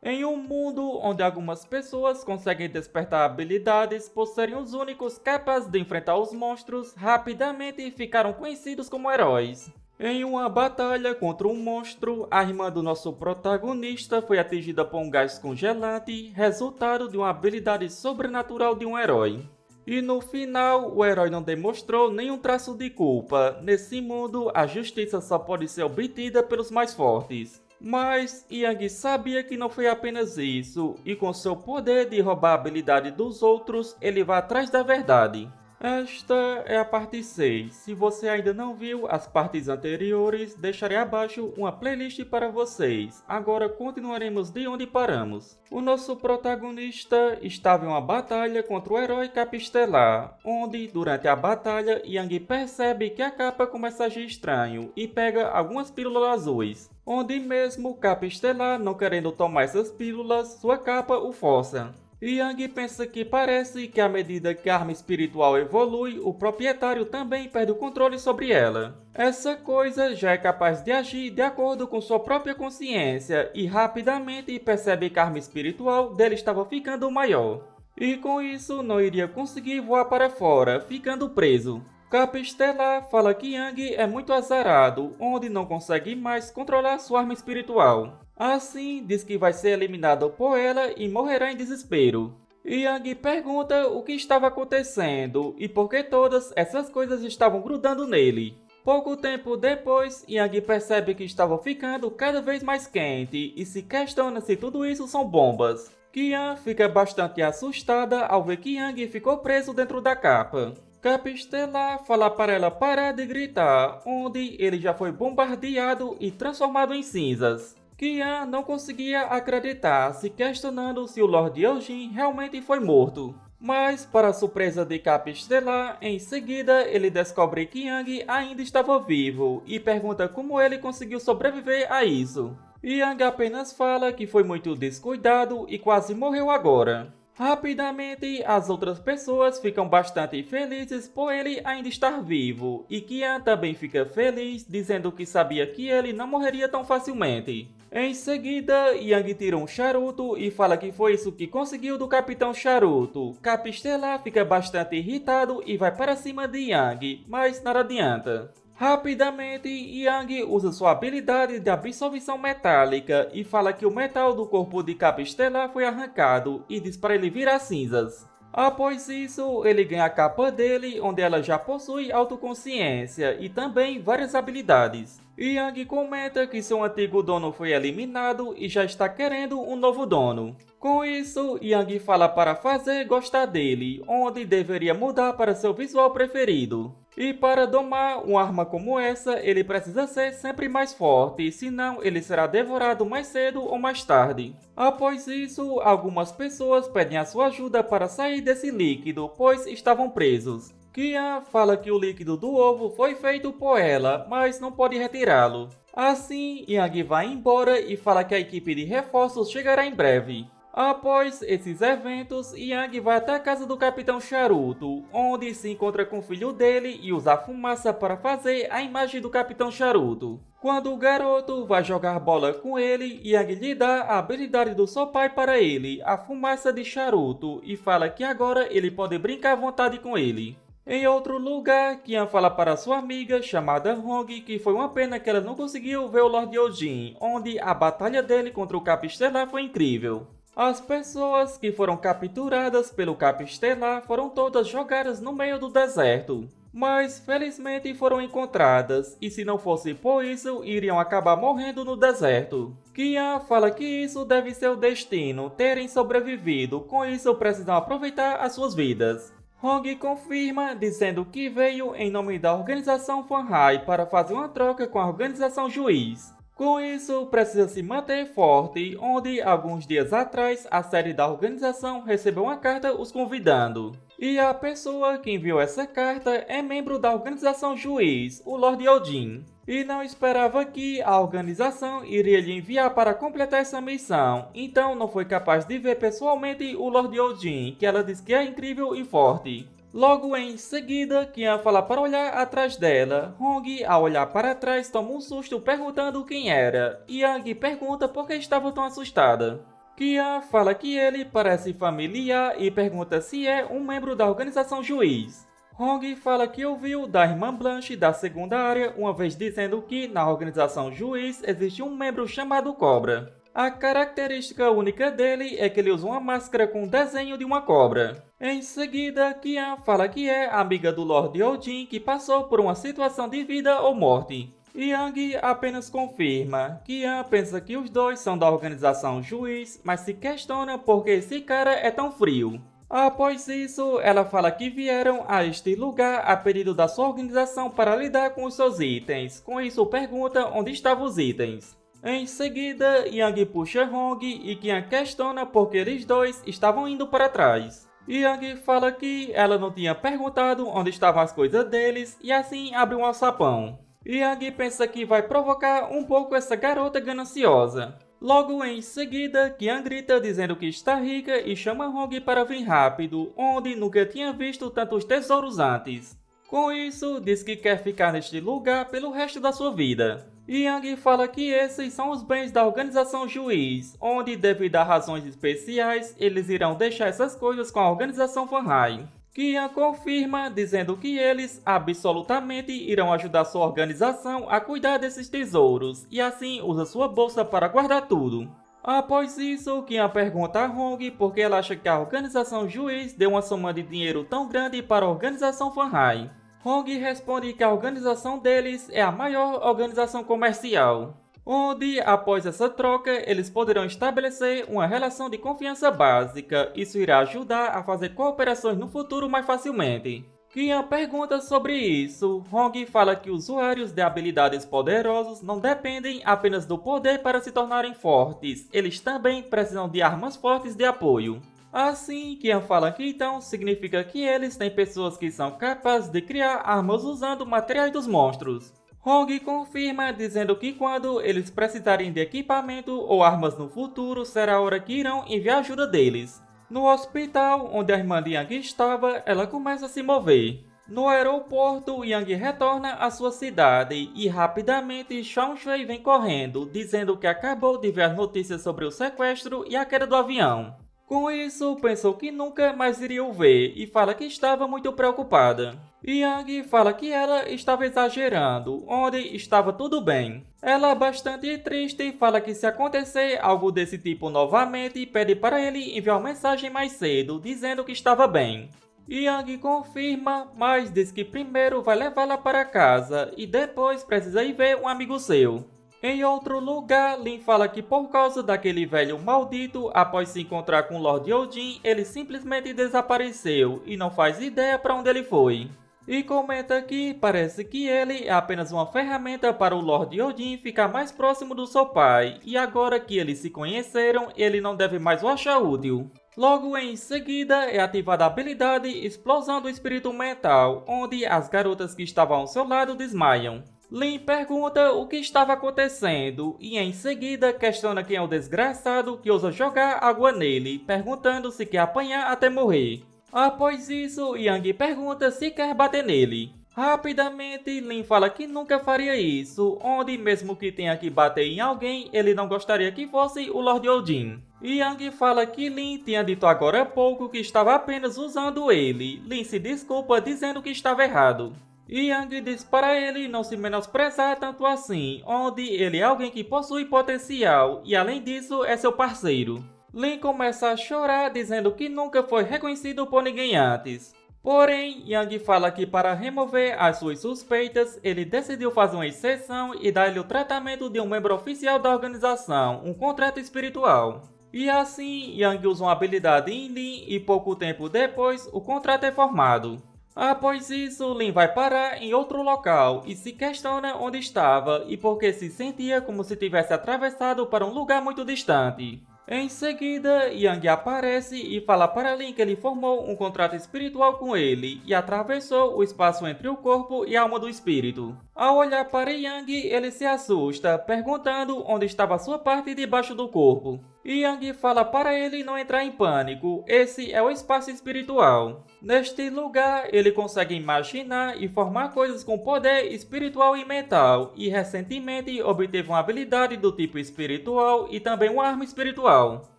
Em um mundo onde algumas pessoas conseguem despertar habilidades por serem os únicos capazes de enfrentar os monstros, rapidamente ficaram conhecidos como heróis. Em uma batalha contra um monstro, a irmã do nosso protagonista foi atingida por um gás congelante, resultado de uma habilidade sobrenatural de um herói. E no final, o herói não demonstrou nenhum traço de culpa. Nesse mundo, a justiça só pode ser obtida pelos mais fortes. Mas Yang sabia que não foi apenas isso, e com seu poder de roubar a habilidade dos outros, ele vai atrás da verdade. Esta é a parte 6. Se você ainda não viu as partes anteriores, deixarei abaixo uma playlist para vocês. Agora continuaremos de onde paramos. O nosso protagonista estava em uma batalha contra o herói Capistelar, onde, durante a batalha, Yang percebe que a capa começa a agir estranho e pega algumas pílulas azuis. Onde mesmo Capistelar, não querendo tomar essas pílulas, sua capa o força. Yang pensa que parece que à medida que a arma espiritual evolui, o proprietário também perde o controle sobre ela. Essa coisa já é capaz de agir de acordo com sua própria consciência e rapidamente percebe que a arma espiritual dele estava ficando maior. E com isso não iria conseguir voar para fora, ficando preso. Capistelar fala que Yang é muito azarado, onde não consegue mais controlar sua arma espiritual. Assim, diz que vai ser eliminado por ela e morrerá em desespero. Yang pergunta o que estava acontecendo e por que todas essas coisas estavam grudando nele. Pouco tempo depois, Yang percebe que estava ficando cada vez mais quente e se questiona se tudo isso são bombas. Qian fica bastante assustada ao ver que Yang ficou preso dentro da capa. Capistelar fala para ela parar de gritar, onde ele já foi bombardeado e transformado em cinzas. Qian não conseguia acreditar, se questionando se o Lord Eugene realmente foi morto. Mas, para a surpresa de Capistelar, em seguida ele descobre que Yang ainda estava vivo e pergunta como ele conseguiu sobreviver a isso. Yang apenas fala que foi muito descuidado e quase morreu agora. Rapidamente, as outras pessoas ficam bastante felizes por ele ainda estar vivo, e Qian também fica feliz, dizendo que sabia que ele não morreria tão facilmente. Em seguida, Yang tira um charuto e fala que foi isso que conseguiu do Capitão Charuto. Capistelar fica bastante irritado e vai para cima de Yang, mas nada adianta. Rapidamente, Yang usa sua habilidade de absorção metálica e fala que o metal do corpo de Capistelar foi arrancado e diz para ele virar cinzas. Após isso, ele ganha a capa dele, onde ela já possui autoconsciência e também várias habilidades. Yang comenta que seu antigo dono foi eliminado e já está querendo um novo dono. Com isso, Yang fala para fazer gostar dele, onde deveria mudar para seu visual preferido. E para domar uma arma como essa, ele precisa ser sempre mais forte, senão ele será devorado mais cedo ou mais tarde. Após isso, algumas pessoas pedem a sua ajuda para sair desse líquido, pois estavam presos. Qian fala que o líquido do ovo foi feito por ela, mas não pode retirá-lo. Assim, Yang vai embora e fala que a equipe de reforços chegará em breve. Após esses eventos, Yang vai até a casa do Capitão Charuto, onde se encontra com o filho dele e usa a fumaça para fazer a imagem do Capitão Charuto. Quando o garoto vai jogar bola com ele, Yang lhe dá a habilidade do seu pai para ele, a fumaça de Charuto, e fala que agora ele pode brincar à vontade com ele. Em outro lugar, Qian fala para sua amiga, chamada Hong, que foi uma pena que ela não conseguiu ver o Lord Eugene, onde a batalha dele contra o Capistelar foi incrível. As pessoas que foram capturadas pelo Capistelar foram todas jogadas no meio do deserto. Mas felizmente foram encontradas, e se não fosse por isso, iriam acabar morrendo no deserto. Qian fala que isso deve ser o destino, terem sobrevivido, com isso precisam aproveitar as suas vidas. Hong confirma, dizendo que veio em nome da organização Fanhai para fazer uma troca com a organização Juiz. Com isso, precisa se manter forte, onde alguns dias atrás a sede da organização recebeu uma carta os convidando. E a pessoa que enviou essa carta é membro da organização Juiz, o Lord Eugene. E não esperava que a organização iria lhe enviar para completar essa missão, então não foi capaz de ver pessoalmente o Lord Eugene, que ela diz que é incrível e forte. Logo em seguida, Qian fala para olhar atrás dela. Hong, ao olhar para trás, toma um susto perguntando quem era. Yang pergunta por que estava tão assustada. Kian fala que ele parece familiar e pergunta se é um membro da organização Juiz. Hong fala que ouviu da irmã Blanche da segunda área uma vez dizendo que na organização Juiz existe um membro chamado Cobra. A característica única dele é que ele usa uma máscara com desenho de uma cobra. Em seguida, Kian fala que é amiga do Lord Odin que passou por uma situação de vida ou morte. Yang apenas confirma. Kian pensa que os dois são da organização Juiz, mas se questiona por que esse cara é tão frio. Após isso, ela fala que vieram a este lugar a pedido da sua organização para lidar com os seus itens. Com isso, pergunta onde estavam os itens. Em seguida, Yang puxa Hong e Kian questiona por que eles dois estavam indo para trás. Yang fala que ela não tinha perguntado onde estavam as coisas deles e assim abre um alçapão. Yang pensa que vai provocar um pouco essa garota gananciosa. Logo em seguida, Kian grita dizendo que está rica e chama Hong para vir rápido, onde nunca tinha visto tantos tesouros antes. Com isso, diz que quer ficar neste lugar pelo resto da sua vida. Yang fala que esses são os bens da organização Juiz, onde devido a razões especiais, eles irão deixar essas coisas com a organização Fanhai. Kian confirma, dizendo que eles absolutamente irão ajudar sua organização a cuidar desses tesouros, e assim usa sua bolsa para guardar tudo. Após isso, Kian pergunta a Hong por que ela acha que a organização Juiz deu uma soma de dinheiro tão grande para a organização Fanhai. Hong responde que a organização deles é a maior organização comercial, onde, após essa troca, eles poderão estabelecer uma relação de confiança básica. Isso irá ajudar a fazer cooperações no futuro mais facilmente. Kian pergunta sobre isso. Hong fala que usuários de habilidades poderosos não dependem apenas do poder para se tornarem fortes, eles também precisam de armas fortes de apoio. Assim, Kian fala que então significa que eles têm pessoas que são capazes de criar armas usando materiais dos monstros. Hong confirma, dizendo que quando eles precisarem de equipamento ou armas no futuro, será a hora que irão enviar ajuda deles. No hospital, onde a irmã de Yang estava, ela começa a se mover. No aeroporto, Yang retorna à sua cidade e rapidamente Shang Shui vem correndo, dizendo que acabou de ver as notícias sobre o sequestro e a queda do avião. Com isso, pensou que nunca mais iria o ver e fala que estava muito preocupada. Yang fala que ela estava exagerando, onde estava tudo bem. Ela, bastante triste, fala que se acontecer algo desse tipo novamente, pede para ele enviar uma mensagem mais cedo, dizendo que estava bem. Yang confirma, mas diz que primeiro vai levá-la para casa e depois precisa ir ver um amigo seu. Em outro lugar, Lin fala que por causa daquele velho maldito, após se encontrar com Lord Odin, ele simplesmente desapareceu e não faz ideia para onde ele foi. E comenta que parece que ele é apenas uma ferramenta para o Lord Odin ficar mais próximo do seu pai, e agora que eles se conheceram, ele não deve mais o achar útil. Logo em seguida, é ativada a habilidade Explosão do Espírito Mental, onde as garotas que estavam ao seu lado desmaiam. Lin pergunta o que estava acontecendo e em seguida questiona quem é o desgraçado que ousa jogar água nele, perguntando se quer apanhar até morrer. Após isso, Yang pergunta se quer bater nele. Rapidamente, Lin fala que nunca faria isso, onde mesmo que tenha que bater em alguém, ele não gostaria que fosse o Lord Odin. Yang fala que Lin tinha dito agora há pouco que estava apenas usando ele. Lin se desculpa dizendo que estava errado. Yang diz para ele não se menosprezar tanto assim, onde ele é alguém que possui potencial e além disso é seu parceiro. Lin começa a chorar dizendo que nunca foi reconhecido por ninguém antes. Porém, Yang fala que para remover as suas suspeitas, ele decidiu fazer uma exceção e dar-lhe o tratamento de um membro oficial da organização, um contrato espiritual. E assim, Yang usa uma habilidade em Lin e pouco tempo depois, o contrato é formado. Após isso, Lin vai parar em outro local e se questiona onde estava e porque se sentia como se tivesse atravessado para um lugar muito distante. Em seguida, Yang aparece e fala para Lin que ele formou um contrato espiritual com ele e atravessou o espaço entre o corpo e a alma do espírito. Ao olhar para Yang, ele se assusta, perguntando onde estava a sua parte debaixo do corpo. Yang fala para ele não entrar em pânico, esse é o espaço espiritual. Neste lugar, ele consegue imaginar e formar coisas com poder espiritual e mental, e recentemente obteve uma habilidade do tipo espiritual e também uma arma espiritual.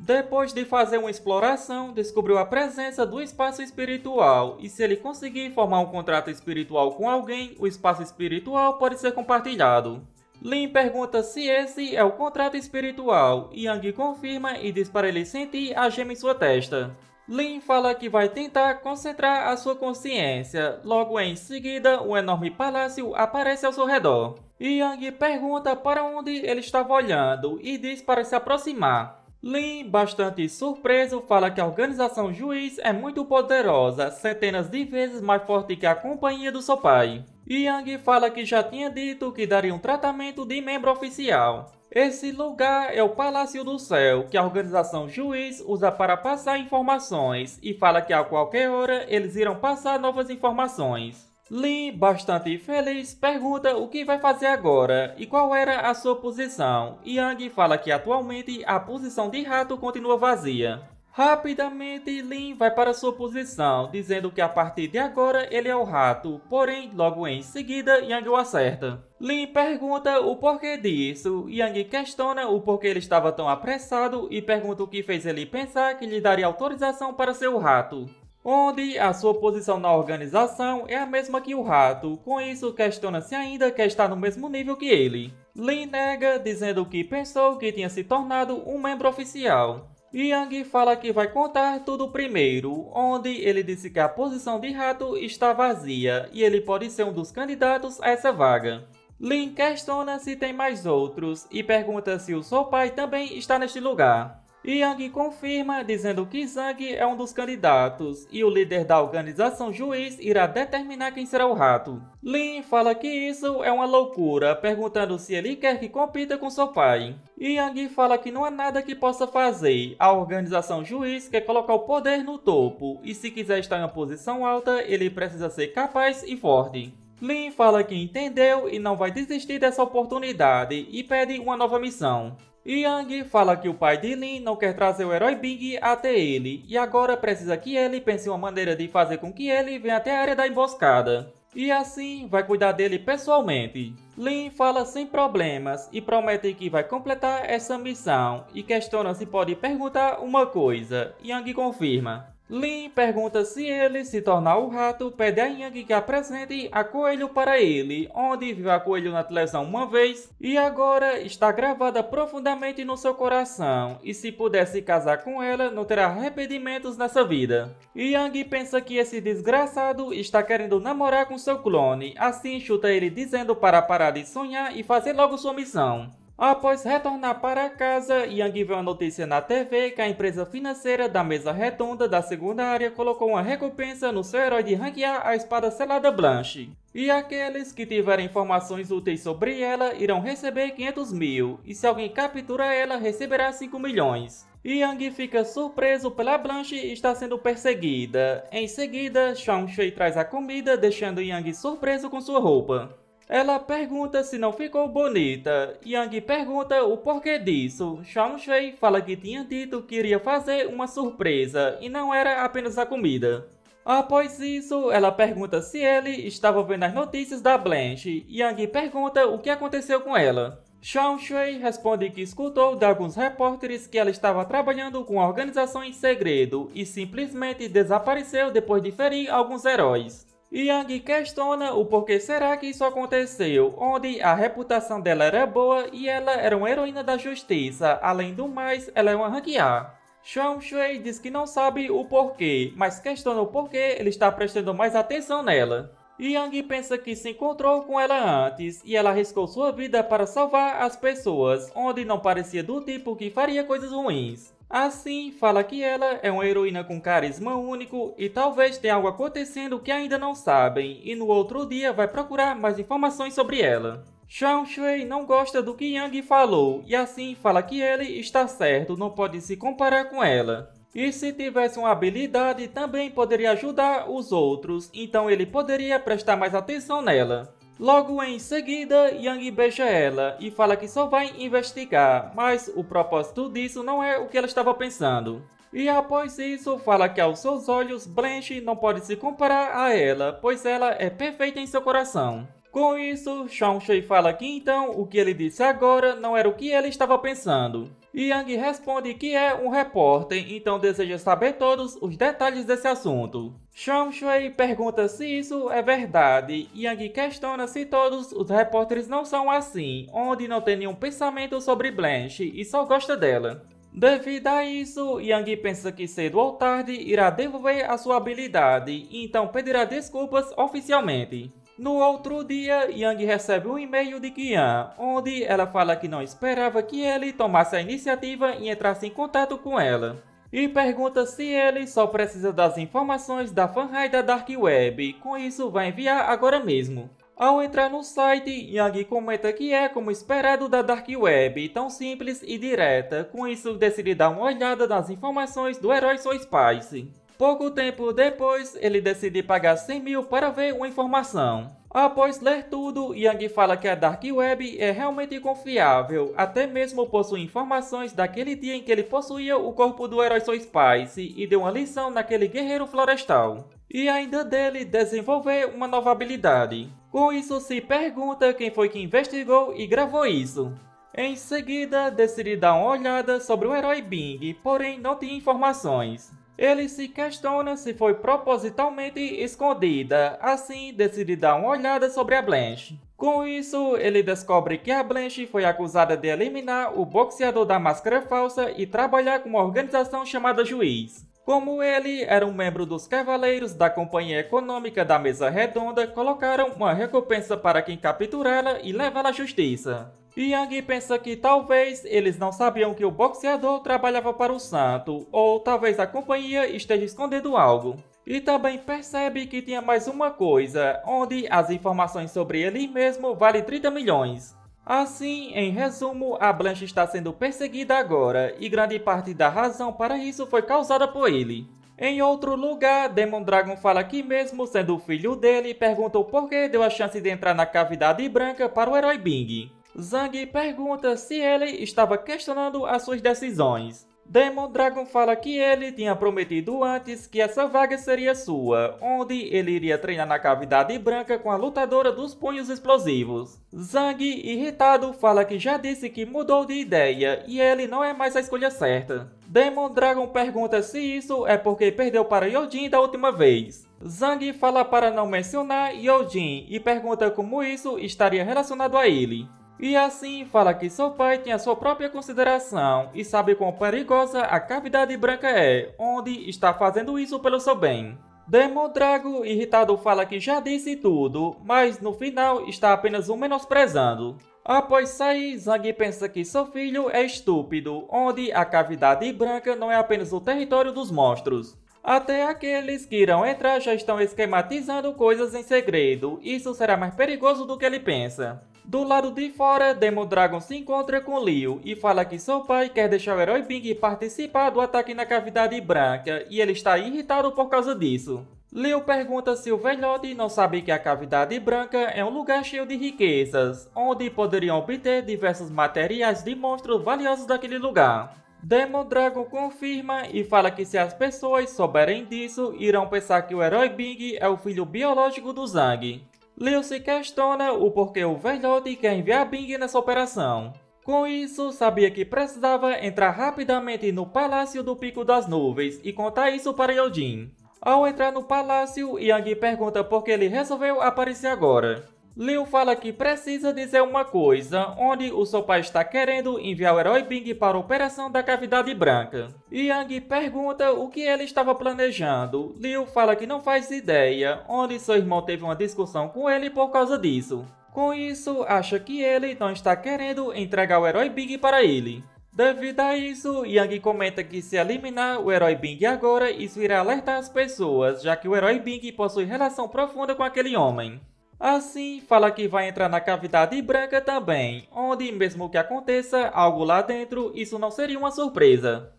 Depois de fazer uma exploração, descobriu a presença do espaço espiritual, e se ele conseguir formar um contrato espiritual com alguém, o espaço espiritual pode ser compartilhado. Lin pergunta se esse é o contrato espiritual, e Yang confirma e diz para ele sentir a gema em sua testa. Lin fala que vai tentar concentrar a sua consciência, logo em seguida um enorme palácio aparece ao seu redor. E Yang pergunta para onde ele estava olhando e diz para se aproximar. Lin, bastante surpreso, fala que a organização Juiz é muito poderosa, centenas de vezes mais forte que a companhia do seu pai. E Yang fala que já tinha dito que daria um tratamento de membro oficial. Esse lugar é o Palácio do Céu, que a organização Juiz usa para passar informações, e fala que a qualquer hora eles irão passar novas informações. Lin, bastante feliz, pergunta o que vai fazer agora e qual era a sua posição. Yang fala que atualmente a posição de rato continua vazia. Rapidamente, Lin vai para sua posição, dizendo que a partir de agora ele é o rato, porém, logo em seguida, Yang o acerta. Lin pergunta o porquê disso, Yang questiona o porquê ele estava tão apressado e pergunta o que fez ele pensar que lhe daria autorização para ser o rato. Onde a sua posição na organização é a mesma que o rato, com isso questiona se ainda quer estar no mesmo nível que ele. Lin nega, dizendo que pensou que tinha se tornado um membro oficial. Yang fala que vai contar tudo primeiro, onde ele disse que a posição de rato está vazia e ele pode ser um dos candidatos a essa vaga. Lin questiona se tem mais outros e pergunta se o seu pai também está neste lugar. Yang confirma, dizendo que Zhang é um dos candidatos e o líder da organização Juiz irá determinar quem será o rato. Lin fala que isso é uma loucura, perguntando se ele quer que compita com seu pai. Yang fala que não há nada que possa fazer, a organização Juiz quer colocar o poder no topo e se quiser estar em uma posição alta, ele precisa ser capaz e forte. Lin fala que entendeu e não vai desistir dessa oportunidade e pede uma nova missão. Yang fala que o pai de Lin não quer trazer o herói Bing até ele e agora precisa que ele pense uma maneira de fazer com que ele venha até a área da emboscada. E assim vai cuidar dele pessoalmente. Lin fala sem problemas e promete que vai completar essa missão e questiona se pode perguntar uma coisa. Yang confirma. Lin pergunta se ele se tornar o rato, pede a Yang que apresente a Coelho para ele, onde viu a Coelho na televisão uma vez e agora está gravada profundamente no seu coração, e se pudesse casar com ela, não terá arrependimentos nessa vida. Yang pensa que esse desgraçado está querendo namorar com seu clone, assim chuta ele dizendo para parar de sonhar e fazer logo sua missão. Após retornar para casa, Yang vê uma notícia na TV que a empresa financeira da mesa redonda da segunda área colocou uma recompensa no seu herói de ranquear a espada selada Blanche. E aqueles que tiverem informações úteis sobre ela irão receber 500 mil, e se alguém captura ela, receberá 5 milhões. Yang fica surpreso pela Blanche estar sendo perseguida. Em seguida, Shang Shui traz a comida, deixando Yang surpreso com sua roupa. Ela pergunta se não ficou bonita. Yang pergunta o porquê disso. Shang Shui fala que tinha dito que iria fazer uma surpresa e não era apenas a comida. Após isso, ela pergunta se ele estava vendo as notícias da Blanche. Yang pergunta o que aconteceu com ela. Shang Shui responde que escutou de alguns repórteres que ela estava trabalhando com a organização em segredo e simplesmente desapareceu depois de ferir alguns heróis. Yang questiona o porquê será que isso aconteceu, onde a reputação dela era boa e ela era uma heroína da justiça, além do mais, ela é uma ranquear. Shang Shui diz que não sabe o porquê, mas questiona o porquê ele está prestando mais atenção nela. Yang pensa que se encontrou com ela antes e ela arriscou sua vida para salvar as pessoas, onde não parecia do tipo que faria coisas ruins. Assim, fala que ela é uma heroína com carisma único e talvez tenha algo acontecendo que ainda não sabem, e no outro dia vai procurar mais informações sobre ela. Shang Shui não gosta do que Yang falou e assim fala que ele está certo, não pode se comparar com ela. E se tivesse uma habilidade também poderia ajudar os outros, então ele poderia prestar mais atenção nela. Logo em seguida, Yang beija ela e fala que só vai investigar, mas o propósito disso não é o que ela estava pensando. E após isso, fala que aos seus olhos, Blanche não pode se comparar a ela, pois ela é perfeita em seu coração. Com isso, Shang-Chi fala que então o que ele disse agora não era o que ele estava pensando. Yang responde que é um repórter, então deseja saber todos os detalhes desse assunto. Shang-Chi pergunta se isso é verdade, e Yang questiona se todos os repórteres não são assim, onde não tem nenhum pensamento sobre Blanche e só gosta dela. Devido a isso, Yang pensa que cedo ou tarde irá devolver a sua habilidade, e então pedirá desculpas oficialmente. No outro dia, Yang recebe um e-mail de Qian, onde ela fala que não esperava que ele tomasse a iniciativa e entrasse em contato com ela. E pergunta se ele só precisa das informações da fanraid da Dark Web, com isso vai enviar agora mesmo. Ao entrar no site, Yang comenta que é como esperado da Dark Web, tão simples e direta, com isso decide dar uma olhada nas informações do herói Soul Spice. Pouco tempo depois, ele decide pagar 100 mil para ver uma informação. Após ler tudo, Yang fala que a Dark Web é realmente confiável, até mesmo possui informações daquele dia em que ele possuía o corpo do herói Soul Spice e deu uma lição naquele guerreiro florestal. E ainda dele desenvolver uma nova habilidade. Com isso, se pergunta quem foi que investigou e gravou isso. Em seguida, decide dar uma olhada sobre o herói Bing, porém não tinha informações. Ele se questiona se foi propositalmente escondida, assim decide dar uma olhada sobre a Blanche. Com isso, ele descobre que a Blanche foi acusada de eliminar o boxeador da máscara falsa e trabalhar com uma organização chamada Juiz. Como ele era um membro dos Cavaleiros da Companhia Econômica da Mesa Redonda, colocaram uma recompensa para quem capturá-la e levá-la à justiça. Yang pensa que talvez eles não sabiam que o boxeador trabalhava para o santo, ou talvez a companhia esteja escondendo algo. E também percebe que tinha mais uma coisa, onde as informações sobre ele mesmo valem 30 milhões. Assim, em resumo, a Blanche está sendo perseguida agora, e grande parte da razão para isso foi causada por ele. Em outro lugar, Demon Dragon fala que mesmo sendo o filho dele, pergunta o porquê deu a chance de entrar na cavidade branca para o herói Bing. Zhang pergunta se ele estava questionando as suas decisões. Demon Dragon fala que ele tinha prometido antes que essa vaga seria sua, onde ele iria treinar na cavidade branca com a lutadora dos punhos explosivos. Zhang, irritado, fala que já disse que mudou de ideia e ele não é mais a escolha certa. Demon Dragon pergunta se isso é porque perdeu para Yojin da última vez. Zhang fala para não mencionar Yojin e pergunta como isso estaria relacionado a ele. E assim fala que seu pai tinha sua própria consideração e sabe quão perigosa a cavidade branca é, onde está fazendo isso pelo seu bem. Demon Dragon, irritado, fala que já disse tudo, mas no final está apenas o menosprezando. Após sair, Zhang pensa que seu filho é estúpido, onde a cavidade branca não é apenas o território dos monstros. Até aqueles que irão entrar já estão esquematizando coisas em segredo, isso será mais perigoso do que ele pensa. Do lado de fora, Demon Dragon se encontra com Liu e fala que seu pai quer deixar o herói Bing participar do ataque na cavidade branca e ele está irritado por causa disso. Liu pergunta se o velhote não sabe que a cavidade branca é um lugar cheio de riquezas, onde poderiam obter diversos materiais de monstros valiosos daquele lugar. Demon Dragon confirma e fala que se as pessoas souberem disso, irão pensar que o herói Bing é o filho biológico do Zhang. Liu se questiona o porquê o velhote quer enviar Bing nessa operação. Com isso, sabia que precisava entrar rapidamente no Palácio do Pico das Nuvens e contar isso para Yojin. Ao entrar no palácio, Yang pergunta por que ele resolveu aparecer agora. Liu fala que precisa dizer uma coisa, onde o seu pai está querendo enviar o herói Bing para a operação da cavidade branca. Yang pergunta o que ele estava planejando. Liu fala que não faz ideia, onde seu irmão teve uma discussão com ele por causa disso. Com isso, acha que ele não está querendo entregar o herói Bing para ele. Devido a isso, Yang comenta que se eliminar o herói Bing agora, isso irá alertar as pessoas, já que o herói Bing possui relação profunda com aquele homem. Assim, fala que vai entrar na cavidade branca também, onde mesmo que aconteça algo lá dentro, isso não seria uma surpresa.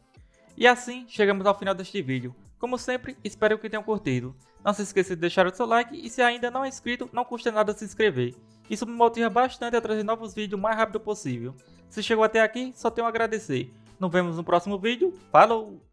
E assim, chegamos ao final deste vídeo. Como sempre, espero que tenham curtido. Não se esqueça de deixar o seu like e se ainda não é inscrito, não custa nada se inscrever. Isso me motiva bastante a trazer novos vídeos o mais rápido possível. Se chegou até aqui, só tenho a agradecer. Nos vemos no próximo vídeo. Falou!